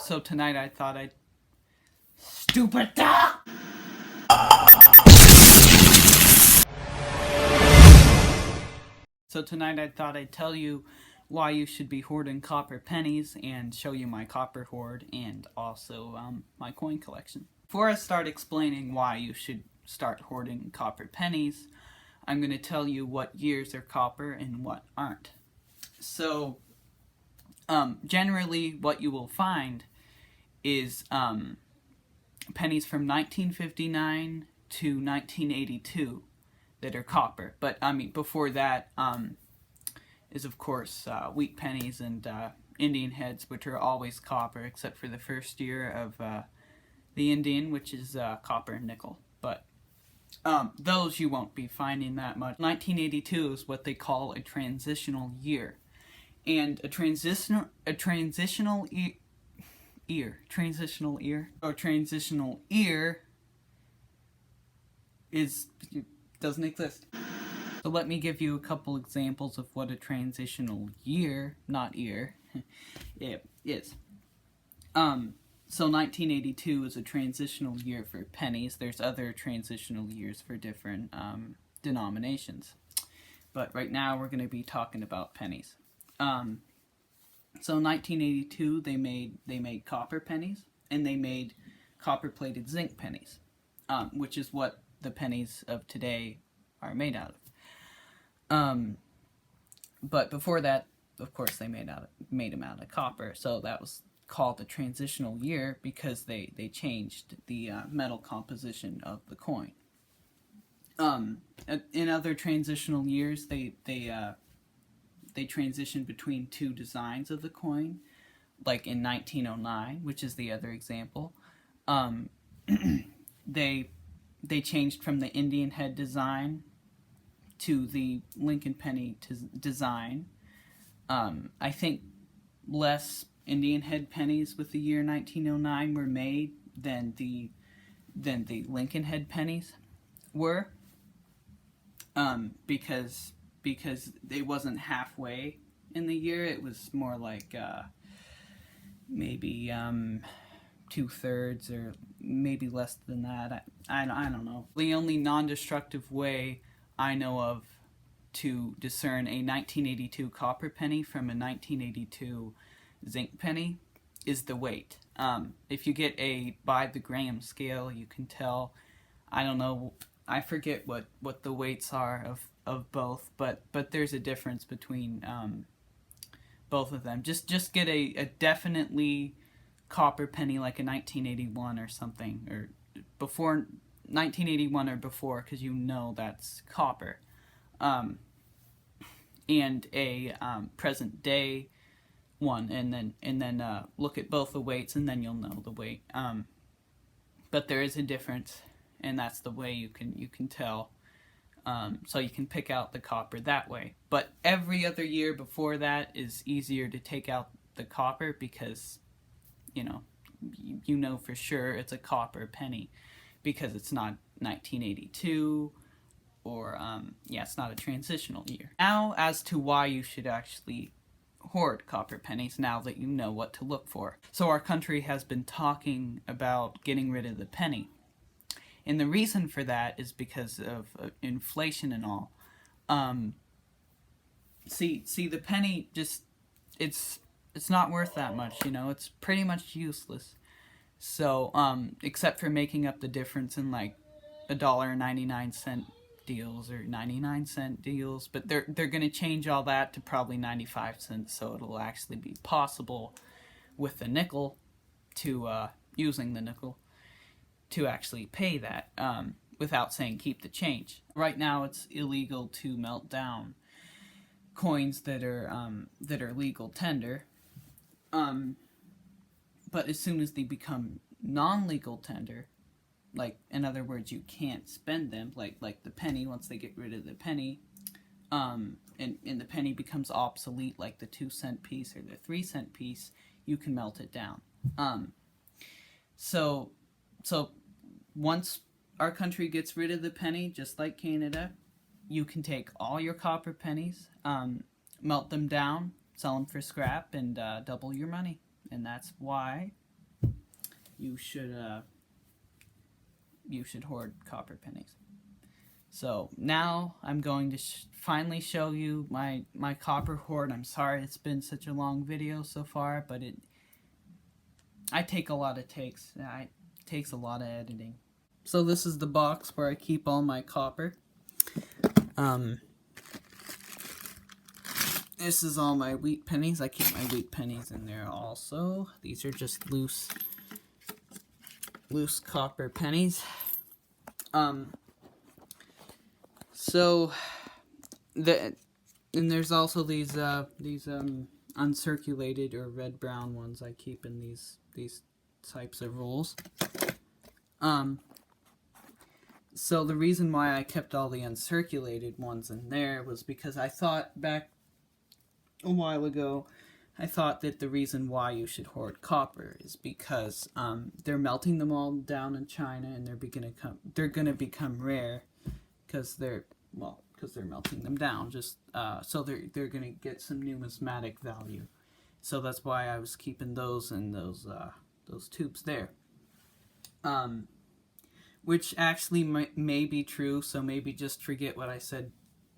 So tonight I thought I'd... Stupid dog! So tonight I thought I'd tell you why you should be hoarding copper pennies and show you my copper hoard and also my coin collection. Before I start explaining why you should start hoarding copper pennies, I'm going to tell you what years are copper and what aren't. So generally what you will find is pennies from 1959 to 1982 that are copper. But I mean, before that is of course wheat pennies and Indian heads, which are always copper, except for the first year of the Indian, which is copper and nickel. But those you won't be finding that much. 1982 is what they call a transitional year, and a transitional year doesn't exist. So let me give you a couple examples of what a transitional year, not ear, it is. So 1982 is a transitional year for pennies. There's other transitional years for different denominations, but right now we're going to be talking about pennies. So 1982 they made copper pennies, and they made copper-plated zinc pennies, which is what the pennies of today are made out of. But before that, of course, they made them out of copper. So that was called the transitional year because they changed the metal composition of the coin. In other transitional years, they transitioned between two designs of the coin, like in 1909, which is the other example. They changed from the Indian head design to the Lincoln penny design. I think less Indian head pennies with the year 1909 were made than the Lincoln head pennies were, because it wasn't halfway in the year. It was more like maybe 2/3 or maybe less than that. I don't know. The only non-destructive way I know of to discern a 1982 copper penny from a 1982 zinc penny is the weight. If you get a by the gram scale, you can tell. I don't know, I forget what the weights are of both, but there's a difference between both of them. Just get a definitely copper penny, like a 1981 or something, or before 1981 or before, because you know that's copper. And a present day one, and then look at both the weights, and then you'll know the weight. But there is a difference, and that's the way you can tell. So you can pick out the copper that way. But every other year before that is easier to take out the copper, because you know for sure it's a copper penny, because it's not 1982, or it's not a transitional year. Now, as to why you should actually hoard copper pennies, now that you know what to look for. So our country has been talking about getting rid of the penny, and the reason for that is because of inflation and all. See, the penny just it's not worth that much. It's pretty much useless. So except for making up the difference in like $1.99 deals or 99-cent deals, but they're going to change all that to probably 95 cents, so it'll actually be possible with the nickel to using the nickel to actually pay that without saying keep the change. Right now it's illegal to melt down coins that are legal tender, but as soon as they become non-legal tender, like, in other words, you can't spend them, like the penny. Once they get rid of the penny, and the penny becomes obsolete, like the 2-cent piece or the 3-cent piece, you can melt it down. So once our country gets rid of the penny, just like Canada, you can take all your copper pennies, melt them down, sell them for scrap, and double your money. And that's why you should hoard copper pennies. So now I'm going to finally show you my copper hoard. I'm sorry it's been such a long video so far, but I take a lot of takes. It takes a lot of editing. So this is the box where I keep all my copper. This is all my wheat pennies. I keep my wheat pennies in there also. These are just loose copper pennies. So and there's also these uncirculated or red brown ones I keep in these types of rolls. So the reason why I kept all the uncirculated ones in there was because I thought back a while ago, I thought that the reason why you should hoard copper is because they're melting them all down in China, and they're gonna become rare because they're melting them down. Just so they're gonna get some numismatic value. So that's why I was keeping those in those tubes there. Which actually may be true. So maybe just forget what I said.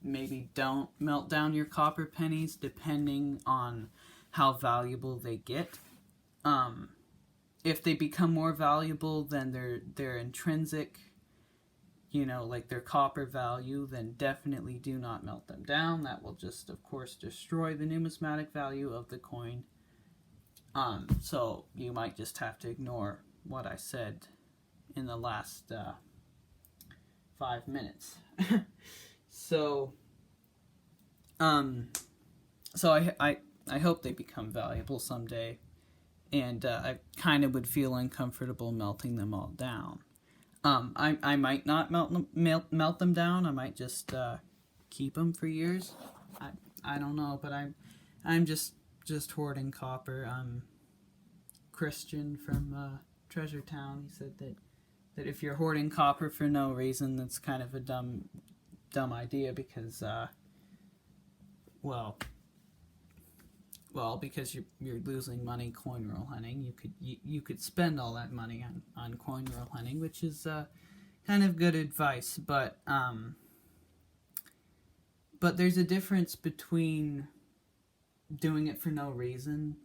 Maybe don't melt down your copper pennies, depending on how valuable they get. If they become more valuable than their intrinsic, like their copper value, then definitely do not melt them down. That will just, of course, destroy the numismatic value of the coin. So you might just have to ignore what I said in the last 5 minutes. So I hope they become valuable someday, and I kind of would feel uncomfortable melting them all down. I might not melt them down. I might just keep them for years. I don't know, but I'm just hoarding copper. Christian from Treasure Town, he said that if you're hoarding copper for no reason, that's kind of a dumb idea, because because you're losing money coin roll hunting. You could spend all that money on coin roll hunting, which is kind of good advice, but there's a difference between doing it for no reason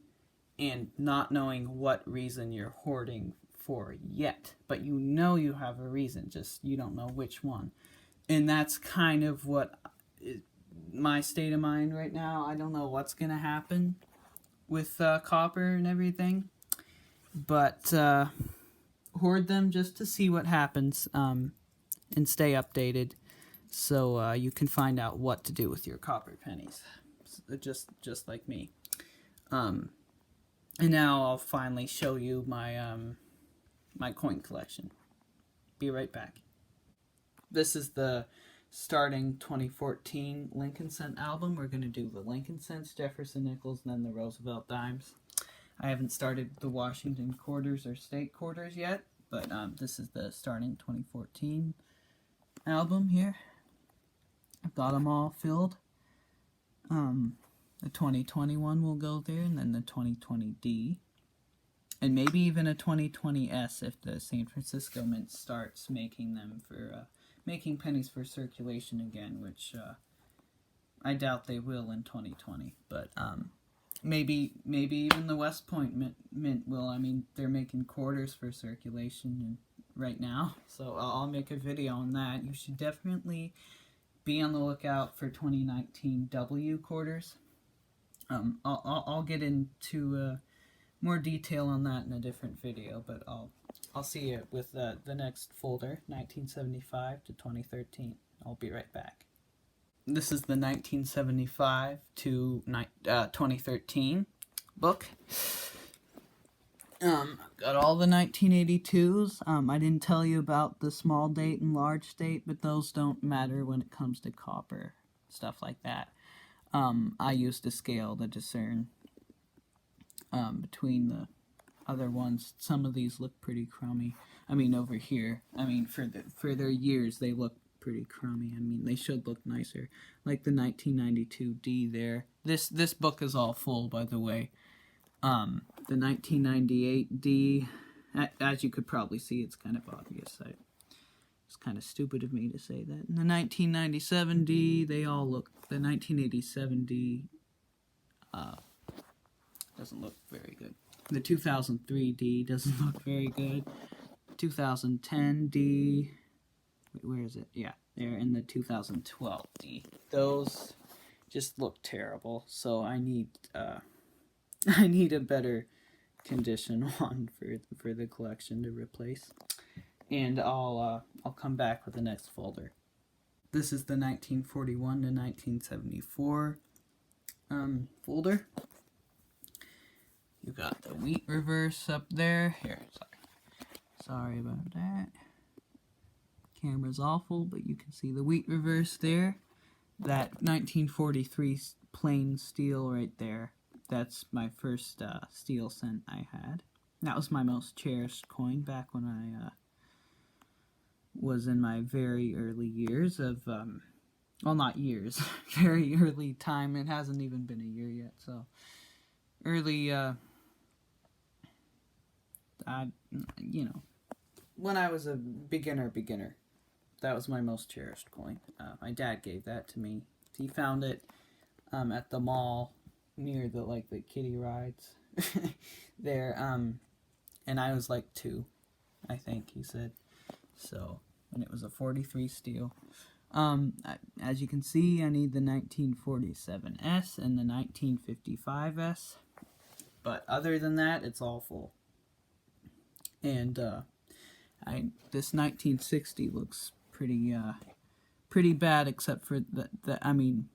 and not knowing what reason you're hoarding for yet, but you have a reason, just you don't know which one. And that's kind of what my state of mind right now. I don't know what's gonna happen with copper and everything, but hoard them just to see what happens, and stay updated, so you can find out what to do with your copper pennies, just like me. And now I'll finally show you my my coin collection. Be right back. This is the starting 2014 Lincoln Cent album. We're going to do the Lincoln Cents, Jefferson Nickels, and then the Roosevelt dimes. I haven't started the Washington quarters or state quarters yet, but this is the starting 2014 album here. I've got them all filled. The 2021 will go there, and then the 2020D. And maybe even a 2020S if the San Francisco Mint starts making them for making pennies for circulation again, which I doubt they will in 2020. But maybe even the West Point Mint will. I mean, they're making quarters for circulation right now, so I'll make a video on that. You should definitely be on the lookout for 2019 W quarters. I'll get into more detail on that in a different video, but I'll see you with the next folder, 1975 to 2013. I'll be right back. This is the 1975 to 2013 book. Got all the 1982s. I didn't tell you about the small date and large date, but those don't matter when it comes to copper, stuff like that. I used a scale to discern between the other ones. Some of these look pretty crummy. I mean, over here, I mean, for their years, they look pretty crummy. I mean, they should look nicer, like the 1992 D there. This book is all full, by the way. The 1998 D, As you could probably see, it's kind of obvious. It's kind of stupid of me to say that. And the 1997 D, they all look... The 1987 D doesn't look very good. The 2003 D doesn't look very good. 2010 D... Wait, where is it? Yeah, they're in the 2012 D. Those just look terrible, so I need a better condition one for the collection to replace. And I'll come back with the next folder. This is the 1941 to 1974 folder. You got the wheat reverse up there. Here, sorry about that. Camera's awful, but you can see the wheat reverse there. That 1943 plain steel right there. That's my first steel cent I had. That was my most cherished coin back when I was in my very early years of, well, not years, very early time. It hasn't even been a year yet, so early, you know, when I was a beginner. That was my most cherished coin. My dad gave that to me. He found it at the mall near the kiddie rides there. And I was like 2, I think he said. So, and it was a 43 steel. As you can see, I need the 1947S and the 1955S. But other than that, it's all full. And this 1960 looks pretty bad, except for I mean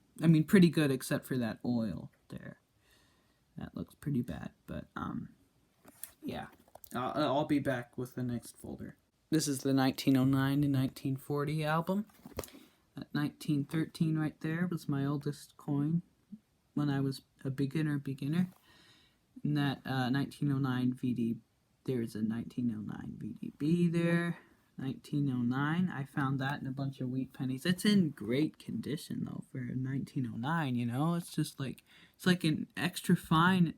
pretty good except for that oil there. That looks pretty bad, but yeah. I'll be back with the next folder. This is the 1909 to 1940 album. That 1913 right there was my oldest coin when I was a beginner. And that 1909 VD, there's a 1909 VDB there. 1909, I found that in a bunch of wheat pennies. It's in great condition though for 1909, you know. It's just like, it's like an extra fine.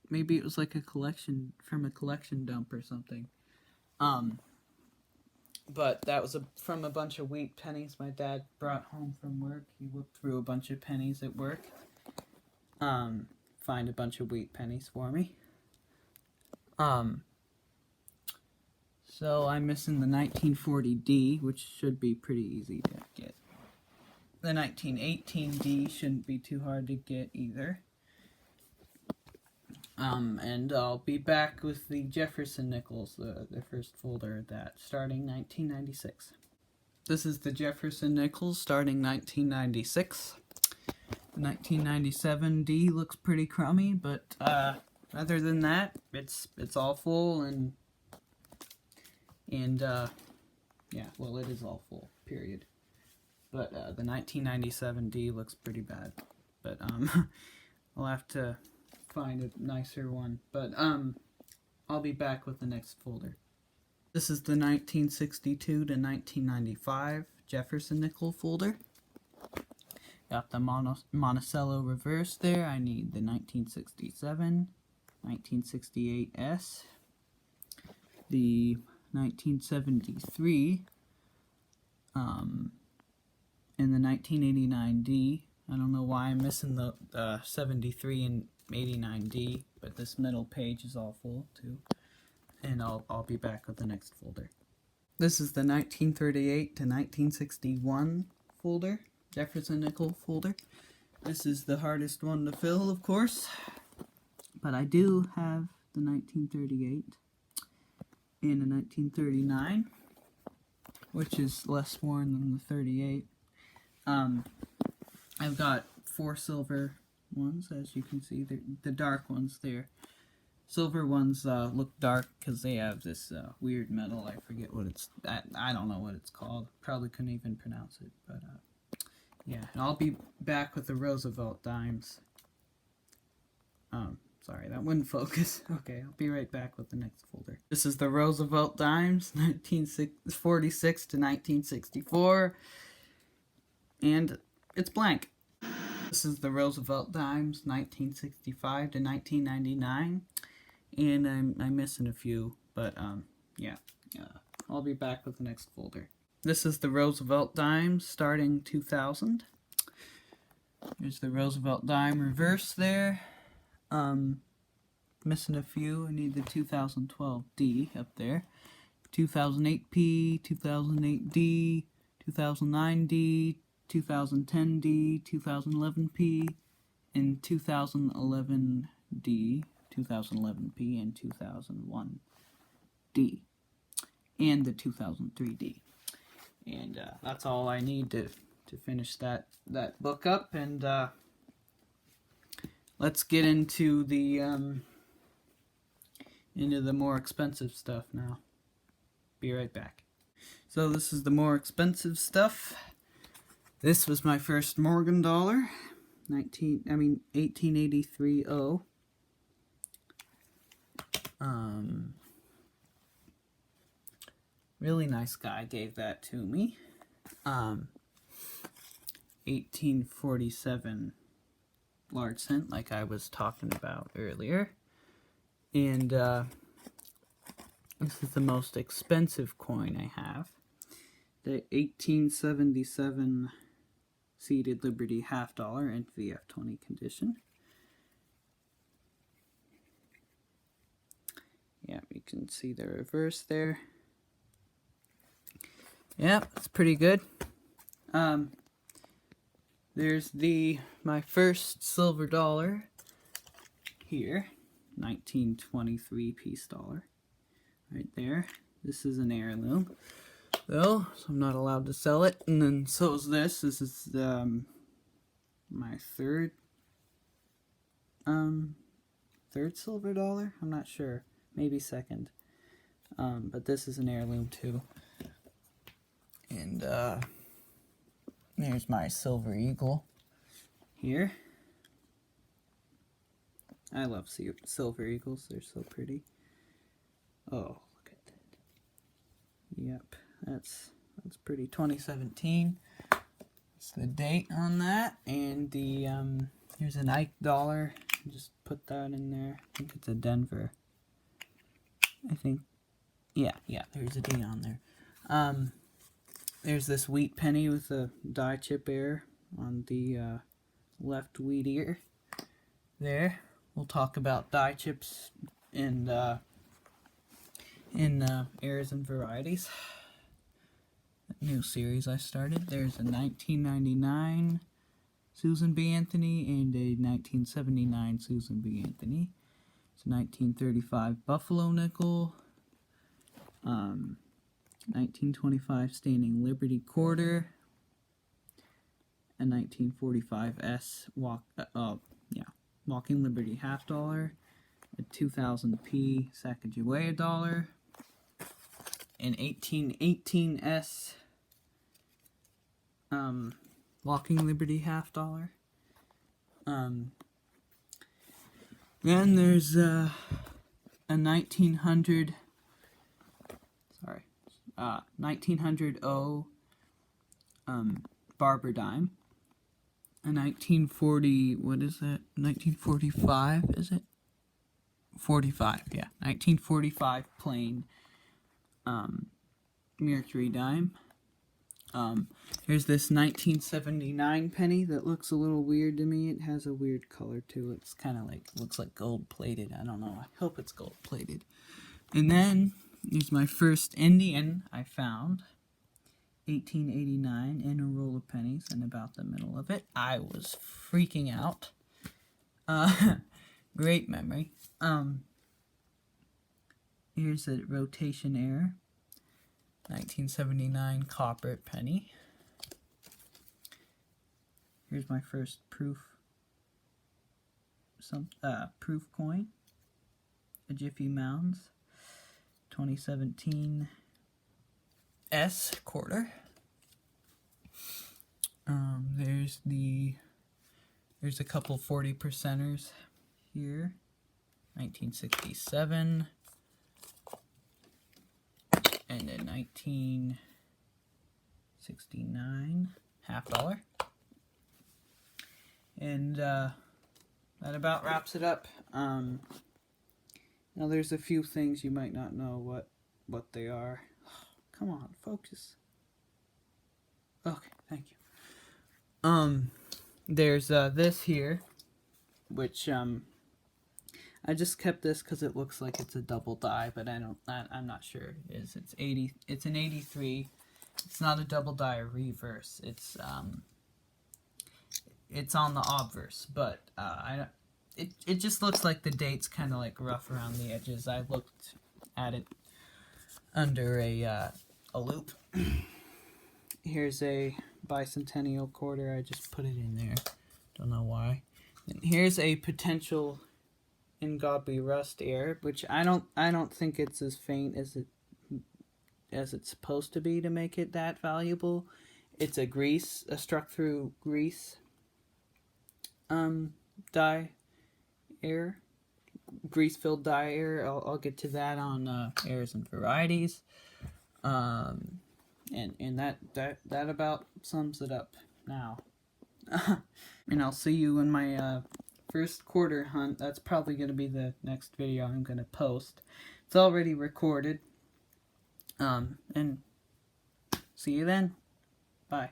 Maybe it was like a collection from a collection dump or something. But that was from a bunch of wheat pennies my dad brought home from work. He looked through a bunch of pennies at work. Find a bunch of wheat pennies for me. So I'm missing the 1940D, which should be pretty easy to get. The 1918D shouldn't be too hard to get either. And I'll be back with the Jefferson nickels, the first folder of that, starting 1996. This is the Jefferson nickels starting 1996. 1997D looks pretty crummy, but other than that, it's all full and yeah, well, it is all full, period. But the 1997D looks pretty bad, but I'll have to find a nicer one. But I'll be back with the next folder. This is the 1962 to 1995 Jefferson nickel folder. Got the Monticello reverse there. I need the 1967, 1968S, the 1973, and the 1989D. I don't know why I'm missing the 73 and 89D, but this middle page is all full too. And I'll be back with the next folder. This is the 1938 to 1961 folder, Jefferson nickel folder. This is the hardest one to fill, of course, but I do have the 1938 and the 1939, which is less worn than the 38. I've got 4 silver ones, as you can see. The dark ones there. Silver ones look dark because they have this weird metal. I forget what it's... I don't know what it's called. Probably couldn't even pronounce it. But yeah, and I'll be back with the Roosevelt dimes. Sorry, that wouldn't focus. Okay, I'll be right back with the next folder. This is the Roosevelt dimes, 1946 to 1964. And it's blank. This is the Roosevelt dimes, 1965 to 1999. and I'm missing a few, but yeah, I'll be back with the next folder. This is the Roosevelt dime starting 2000. There's the Roosevelt dime reverse there. Missing a few. I need the 2012 D up there. 2008 P, 2008 D, 2009 D, 2010 D, 2011 P, and 2011 D, 2011 P, and 2001 D, and the 2003 D. And that's all I need to finish that book up. And let's get into the more expensive stuff now. Be right back. So this is the more expensive stuff. This was my first Morgan dollar, 1883 O. Really nice guy gave that to me. 1847 large cent, like I was talking about earlier. And this is the most expensive coin I have. The 1877 seated Liberty half dollar in VF20 condition. Yeah, you can see the reverse there. Yeah, it's pretty good. There's my first silver dollar here, 1923 piece dollar, right there. This is an heirloom, though, so I'm not allowed to sell it. And then so is this. This is my third silver dollar. I'm not sure, maybe second. But this is an heirloom too. And there's my silver eagle here. I love silver eagles. They're so pretty. Oh, look at that. Yep, that's pretty. 2017. That's the date on that. And the here's an Ike dollar. Just put that in there. I think it's a Denver. I think. Yeah, there's a D on there. There's this wheat penny with a die chip error on the left wheat ear. There. We'll talk about die chips and errors and varieties. New series I started. There's a 1999 Susan B. Anthony and a 1979 Susan B. Anthony. It's a 1935 Buffalo nickel. 1925 Standing Liberty quarter, a 1945 S Walking Liberty half dollar, a 2000 P Sacagawea dollar, an 1818 S Walking Liberty half dollar. Then there's a 1900 O Barber dime, a 1940, what is it, 1945, is it? 45, yeah, 1945 plain Mercury dime. Here's this 1979 penny that looks a little weird to me. It has a weird color to it. It's kind of like, looks like gold plated. I don't know. I hope it's gold plated. And then here's my first Indian I found, 1889, in a roll of pennies, and about the middle of it. I was freaking out. Great memory. Here's a rotation error, 1979 copper penny. Here's my first proof coin, a Jiffy Mounds, 2017 S quarter. There's a couple 40%ers here, 1967 and a 1969 half dollar. And that about wraps it up. Now there's a few things you might not know what they are. Come on, focus. Okay, thank you. There's this here, which I just kept this because it looks like it's a double die, but I'm not sure it is. It's 80. It's an 83. It's not a double die or reverse. It's on the obverse, but it just looks like the date's kind of like rough around the edges. I looked at it under a loop. Here's a bicentennial quarter. I just put it in there. Don't know why. And here's a potential ungodly rust error, which I don't think it's as faint as it's supposed to be to make it that valuable. It's a struck through grease die error, grease filled die error. I'll get to that on errors and varieties. And that about sums it up now. And I'll see you in my first quarter hunt. That's probably going to be the next video I'm going to post. It's already recorded. And see you then. Bye.